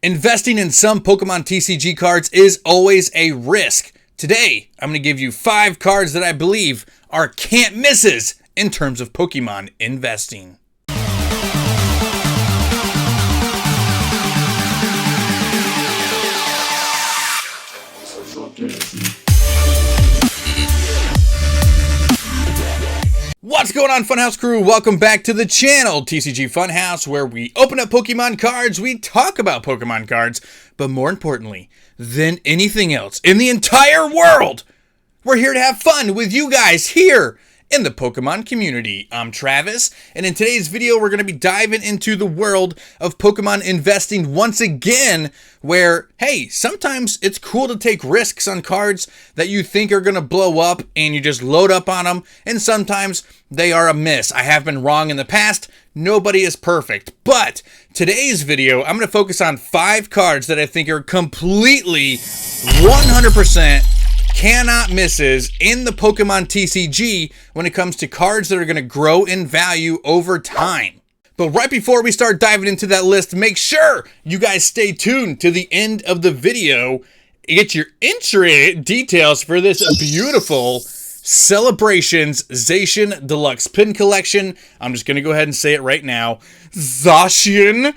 Investing in some Pokemon TCG cards is always a risk. Today, I'm going to give you 5 cards that I believe are can't misses in terms of Pokemon investing. What's going on, Funhouse crew? Welcome back to the channel, TCG Funhouse, where we open up Pokemon cards, we talk about Pokemon cards, but more importantly than anything else in the entire world, we're here to have fun with you guys here in the Pokemon community. I'm Travis, and in today's video, we're going to be diving into the world of Pokemon investing once again, where, hey, sometimes it's cool to take risks on cards that you think are going to blow up, and you just load up on them, and sometimes they are a miss. I have been wrong in the past. Nobody is perfect, but today's video, I'm going to focus on 5 cards that I think are completely 100% cannot misses in the Pokemon TCG when it comes to cards that are going to grow in value over time. But right before we start diving into that list, make sure you guys stay tuned to the end of the video and get your entry details for this beautiful Celebrations Zacian Deluxe Pin Collection. I'm just going to go ahead and say it right now. Zacian,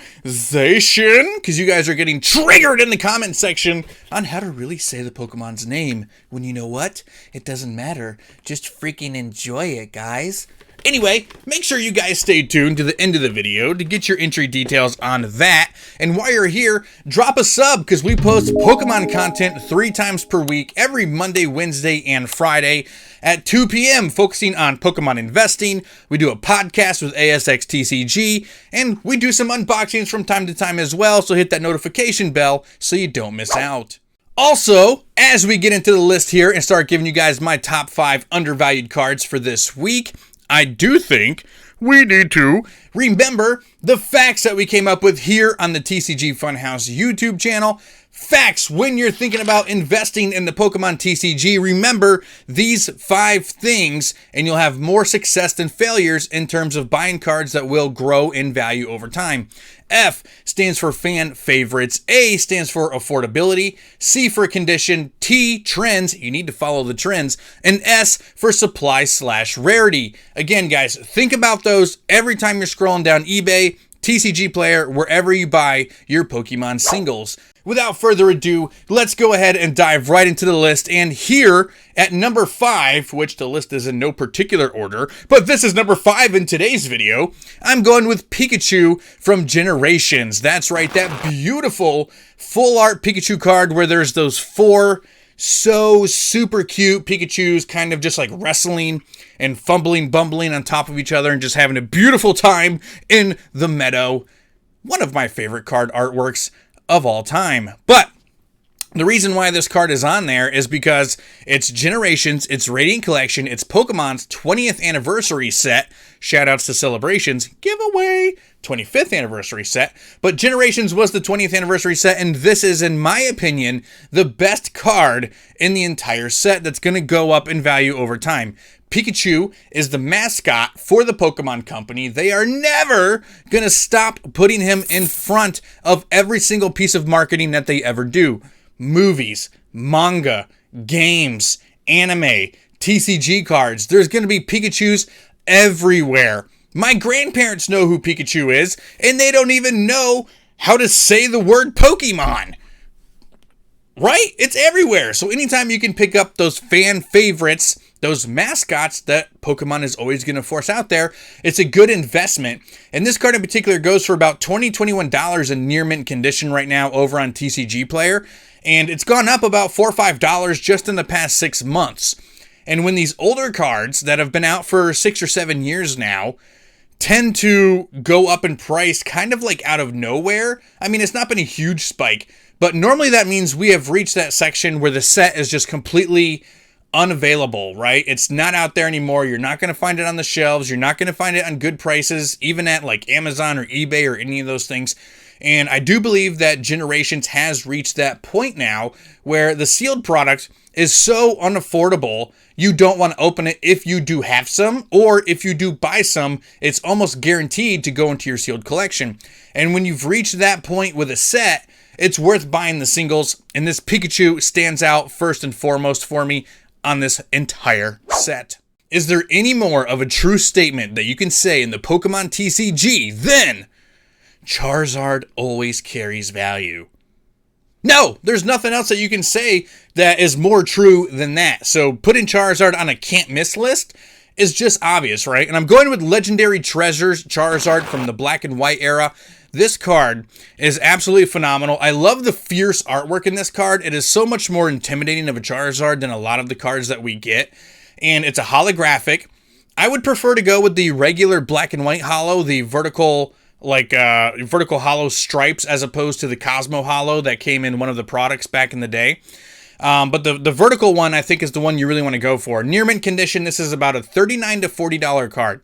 because you guys are getting triggered in the comment section on how to really say the Pokemon's name, when you know what? It doesn't matter. Just freaking enjoy it, guys. Anyway, make sure you guys stay tuned to the end of the video to get your entry details on that. And while you're here, drop a sub, because we post Pokemon content 3 times per week, every Monday, Wednesday, and Friday at 2 p.m., focusing on Pokemon investing. We do a podcast with ASX TCG, and we do some unboxings from time to time as well, so hit that notification bell so you don't miss out. Also, as we get into the list here and start giving you guys my top 5 undervalued cards for this week, I do think we need to remember the facts that we came up with here on the TCG Funhouse YouTube channel. Facts when you're thinking about investing in the Pokemon TCG. Remember these 5 things and you'll have more success than failures in terms of buying cards that will grow in value over time. F stands for fan favorites. A stands for affordability. C for condition. T, trends. You need to follow the trends. And S for supply/rarity. Again, guys, think about those every time you're scrolling down eBay, TCG Player, wherever you buy your Pokemon singles. Without further ado, let's go ahead and dive right into the list. And here at number 5, which the list is in no particular order, but this is number 5 in today's video, I'm going with Pikachu from Generations. That's right, that beautiful full art Pikachu card where there's those 4 so super cute Pikachus kind of just like wrestling and bumbling on top of each other and just having a beautiful time in the meadow. One of my favorite card artworks of all time. But the reason why this card is on there is because it's Generations, it's Radiant Collection, it's Pokemon's 20th anniversary set. Shoutouts to Celebrations giveaway 25th anniversary set. But Generations was the 20th anniversary set, and this is, in my opinion, the best card in the entire set that's going to go up in value over time. Pikachu is the mascot for the Pokemon Company. They are never going to stop putting him in front of every single piece of marketing that they ever do. Movies, manga, games, anime, TCG cards. There's going to be Pikachus everywhere. My grandparents know who Pikachu is, and they don't even know how to say the word Pokemon. Right? It's everywhere. So anytime you can pick up those fan favorites, those mascots that Pokemon is always going to force out there, it's a good investment. And this card in particular goes for about $20, $21 in near mint condition right now over on TCG Player. And it's gone up about $4 or $5 just in the past 6 months. And when these older cards that have been out for 6 or 7 years now tend to go up in price kind of like out of nowhere, I mean, it's not been a huge spike, but normally that means we have reached that section where the set is just completely unavailable, right? It's not out there anymore. You're not going to find it on the shelves. You're not going to find it on good prices, even at like Amazon or eBay or any of those things. And I do believe that Generations has reached that point now where the sealed product is so unaffordable, you don't want to open it if you do have some, or if you do buy some, it's almost guaranteed to go into your sealed collection. And when you've reached that point with a set, it's worth buying the singles, and this Pikachu stands out first and foremost for me on this entire set. Is there any more of a true statement that you can say in the Pokemon TCG than Charizard always carries value? No, there's nothing else that you can say that is more true than that. So putting Charizard on a can't miss list is just obvious, right? And I'm going with Legendary Treasures Charizard from the Black and White era. This card is absolutely phenomenal. I love the fierce artwork in this card. It is so much more intimidating of a Charizard than a lot of the cards that we get. And it's a holographic. I would prefer to go with the regular Black and White holo, the vertical holo stripes, as opposed to the Cosmo holo that came in one of the products back in the day. But the vertical one, I think, is the one you really want to go for. Near mint condition, this is about a $39 to $40 card.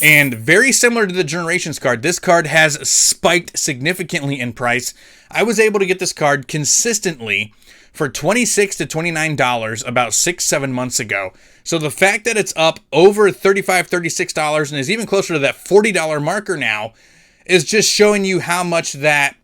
And very similar to the Generations card, this card has spiked significantly in price. I was able to get this card consistently for $26 to $29 about 6-7 months ago. So the fact that it's up over $35, $36 and is even closer to that $40 marker now is just showing you how much that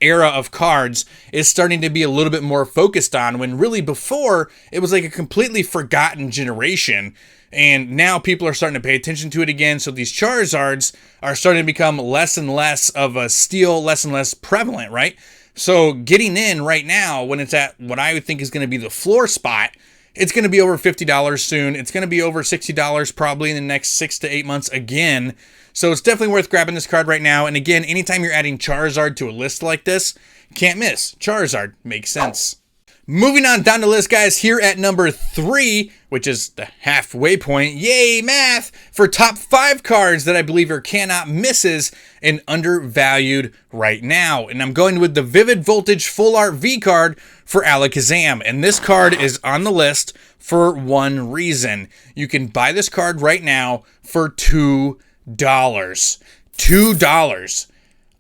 era of cards is starting to be a little bit more focused on, when really before it was like a completely forgotten generation. And now people are starting to pay attention to it again. So these Charizards are starting to become less and less of a steal, less and less prevalent, right? So getting in right now, when it's at what I would think is going to be the floor spot, it's going to be over $50 soon. It's going to be over $60 probably in the next 6 to 8 months again. So it's definitely worth grabbing this card right now. And again, anytime you're adding Charizard to a list like this, can't miss. Charizard makes sense. Moving on down the list, guys, here at number 3, which is the halfway point, yay math, for top 5 cards that I believe are cannot misses and undervalued right now. And I'm going with the Vivid Voltage Full Art V card for Alakazam. And this card is on the list for one reason. You can buy this card right now for $2. $2.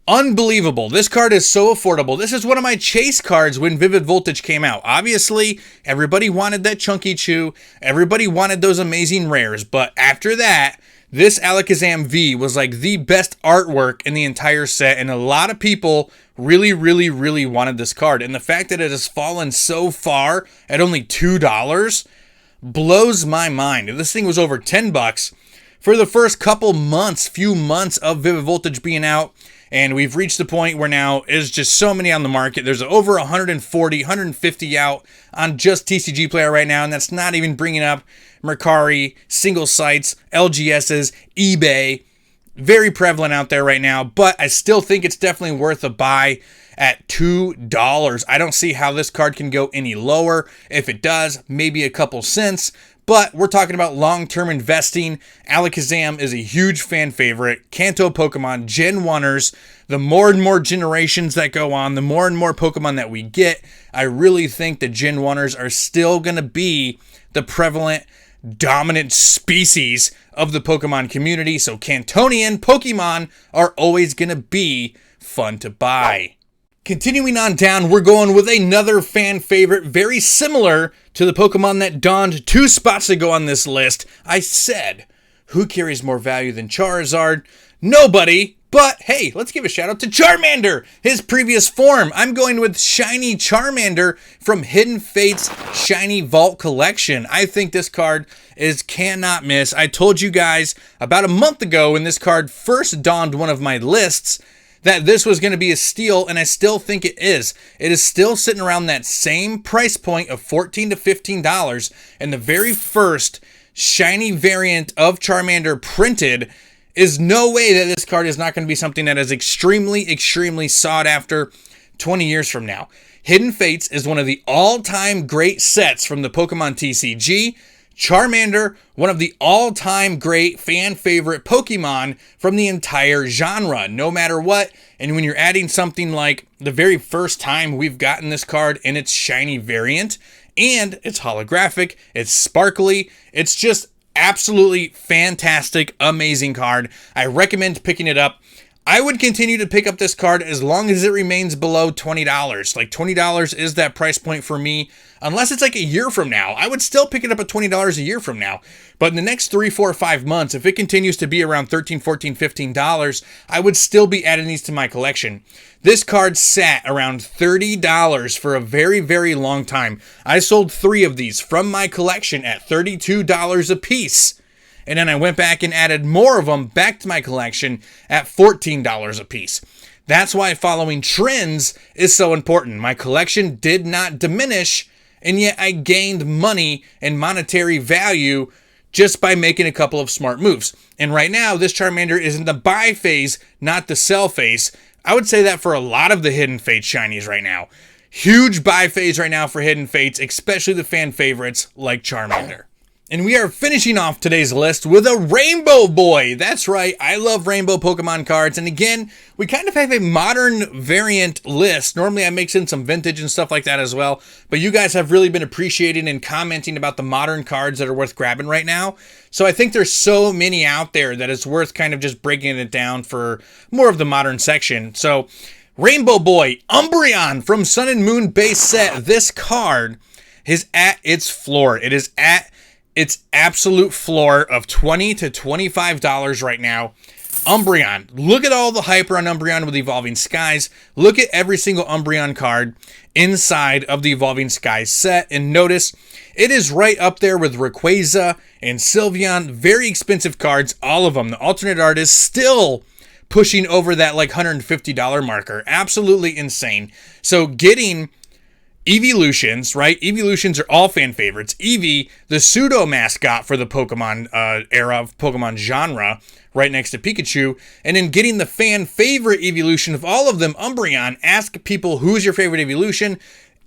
Unbelievable. This card is so affordable. This is one of my chase cards when Vivid Voltage came out. Obviously, everybody wanted that Chunky Chew. Everybody wanted those amazing rares. But after that, this Alakazam V was like the best artwork in the entire set. And a lot of people really, really, really wanted this card. And the fact that it has fallen so far at only $2 blows my mind. If this thing was over $10 for the first few months of Vivid Voltage being out, and we've reached the point where now there's just so many on the market. There's over 140, 150 out on just TCG Player right now, and that's not even bringing up Mercari, single sites, LGSs, eBay. Very prevalent out there right now, but I still think it's definitely worth a buy at $2. I don't see how this card can go any lower. If it does, maybe a couple cents. But we're talking about long-term investing. Alakazam is a huge fan favorite. Kanto Pokemon, Gen 1ers. The more and more generations that go on, the more and more Pokemon that we get, I really think the Gen 1ers are still going to be the prevalent, dominant species of the Pokemon community. So Kantonian Pokemon are always going to be fun to buy. Continuing on down, we're going with another fan favorite, very similar to the Pokemon that dawned 2 spots ago on this list. I said, who carries more value than Charizard? Nobody, but hey, let's give a shout out to Charmander, his previous form. I'm going with Shiny Charmander from Hidden Fates Shiny Vault Collection. I think this card is cannot miss. I told you guys about a month ago when this card first dawned one of my lists that this was going to be a steal, and I still think it is. It is still sitting around that same price point of $14 to $15, and the very first shiny variant of Charmander printed is no way that this card is not going to be something that is extremely, extremely sought after 20 years from now. Hidden Fates is one of the all-time great sets from the Pokemon TCG. Charmander, one of the all-time great fan favorite Pokemon from the entire genre, no matter what. And when you're adding something like the very first time we've gotten this card in its shiny variant, and it's holographic, it's sparkly, it's just absolutely fantastic, amazing card. I recommend picking it up. I would continue to pick up this card as long as it remains below $20. Like $20 is that price point for me. Unless it's like a year from now, I would still pick it up at $20 a year from now. But in the next 3, 4, 5 months, if it continues to be around $13, $14, $15, I would still be adding these to my collection. This card sat around $30 for a very, very long time. I sold 3 of these from my collection at $32 a piece. And then I went back and added more of them back to my collection at $14 a piece. That's why following trends is so important. My collection did not diminish, and yet I gained money and monetary value just by making a couple of smart moves. And right now, this Charmander is in the buy phase, not the sell phase. I would say that for a lot of the Hidden Fates shinies right now. Huge buy phase right now for Hidden Fates, especially the fan favorites like Charmander. And we are finishing off today's list with a Rainbow Boy. That's right, I love rainbow Pokemon cards. And again, we kind of have a modern variant list. Normally I mix in some vintage and stuff like that as well. But you guys have really been appreciating and commenting about the modern cards that are worth grabbing right now. So I think there's so many out there that it's worth kind of just breaking it down for more of the modern section. So Rainbow Boy, Umbreon from Sun and Moon base set. This card is at its floor. It is at its absolute floor of $20 to $25 right now. Umbreon. Look at all the hype around Umbreon with Evolving Skies. Look at every single Umbreon card inside of the Evolving Skies set. And notice it is right up there with Rayquaza and Sylveon. Very expensive cards, all of them. The alternate art is still pushing over that like $150 marker. Absolutely insane. So getting Evolutions, right? Evolutions are all fan favorites. Eevee, the pseudo mascot for the Pokemon era of Pokemon genre, right next to Pikachu. And then getting the fan favorite evolution of all of them, Umbreon. Ask people who's your favorite evolution.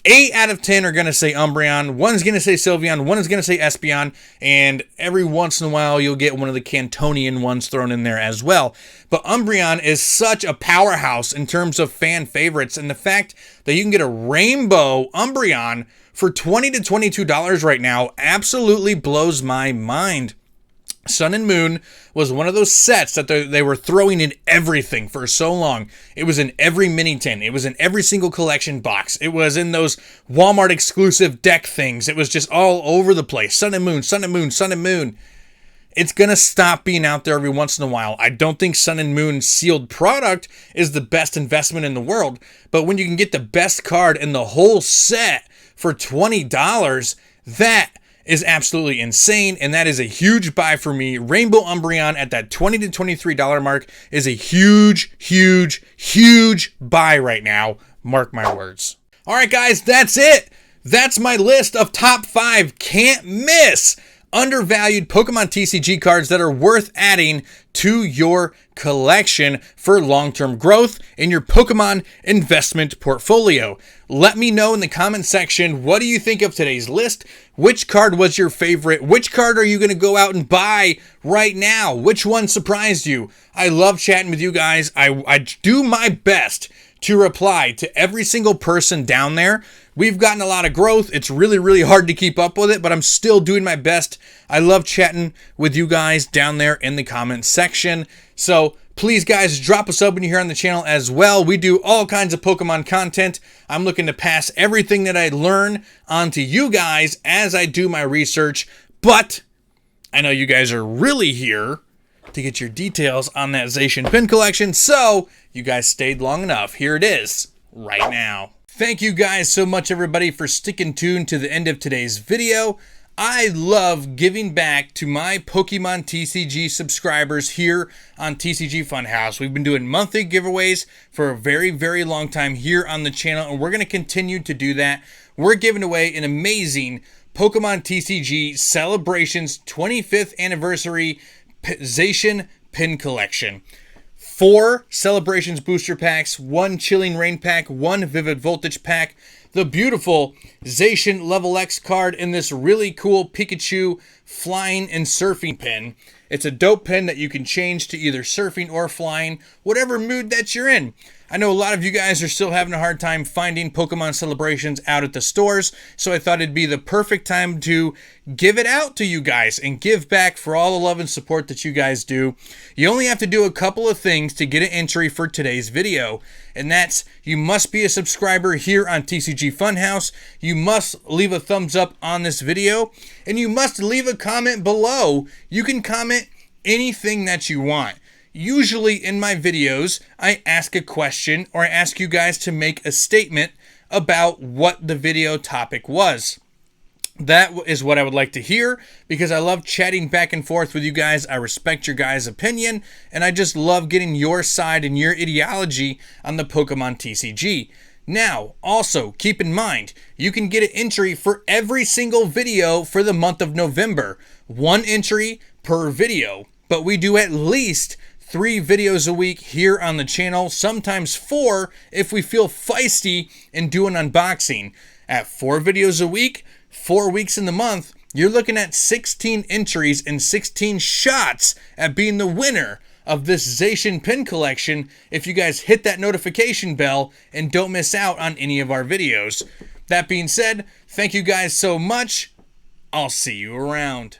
8 out of 10 are going to say Umbreon. One's going to say Sylveon. One is going to say Espeon. And every once in a while, you'll get one of the Cantonian ones thrown in there as well. But Umbreon is such a powerhouse in terms of fan favorites. And the fact that you can get a rainbow Umbreon for $20 to $22 right now absolutely blows my mind. Sun and Moon was one of those sets that they were throwing in everything for so long. It was in every mini tin. It was in every single collection box. It was in those Walmart exclusive deck things. It was just all over the place. Sun and Moon, Sun and Moon, Sun and Moon. It's going to stop being out there every once in a while. I don't think Sun and Moon sealed product is the best investment in the world. But when you can get the best card in the whole set for $20, that is absolutely insane, and that is a huge buy for me. Rainbow Umbreon at that $20 to $23 mark is a huge, huge, huge buy right now. Mark my words. All right, guys, that's it. That's my list of top 5 can't miss undervalued Pokemon TCG cards that are worth adding to your collection for long-term growth in your Pokemon investment portfolio. Let me know in the comment section, what do you think of today's list? Which card was your favorite? Which card are you going to go out and buy right now? Which one surprised you? I love chatting with you guys. I do my best to reply to every single person down there. We've gotten a lot of growth. It's really, really hard to keep up with it, but I'm still doing my best. I love chatting with you guys down there in the comment section. So please, guys, drop a sub when you're here on the channel as well. We do all kinds of Pokemon content. I'm looking to pass everything that I learn on to you guys as I do my research. But I know you guys are really here to get your details on that Zacian pin collection. So you guys stayed long enough. Here it is right now. Thank you guys so much, everybody, for sticking tuned to the end of today's video. I love giving back to my Pokemon TCG subscribers here on TCG Funhouse. We've been doing monthly giveaways for a very, very long time here on the channel, and we're going to continue to do that. We're giving away an amazing Pokemon TCG Celebrations 25th Anniversary Zacian Pin Collection. 4 Celebrations booster packs, 1 Chilling Rain pack, 1 Vivid Voltage pack, the beautiful Zacian Level X card, in this really cool Pikachu flying and surfing pin. It's a dope pin that you can change to either surfing or flying, whatever mood that you're in. I know a lot of you guys are still having a hard time finding Pokemon celebrations out at the stores, so I thought it'd be the perfect time to give it out to you guys and give back for all the love and support that you guys do. You only have to do a couple of things to get an entry for today's video, and that's you must be a subscriber here on TCG Funhouse, you must leave a thumbs up on this video, and you must leave a comment below. You can comment anything that you want. Usually in my videos, I ask a question or I ask you guys to make a statement about what the video topic was. That is what I would like to hear because I love chatting back and forth with you guys. I respect your guys' opinion and I just love getting your side and your ideology on the Pokemon TCG. Now, also keep in mind, you can get an entry for every single video for the month of November. 1 entry per video, but we do at least 3 videos a week here on the channel, sometimes 4 if we feel feisty and do an unboxing. At 4 videos a week, 4 weeks in the month, you're looking at 16 entries and 16 shots at being the winner of this Zacian pin collection if you guys hit that notification bell and don't miss out on any of our videos. That being said, thank you guys so much. I'll see you around.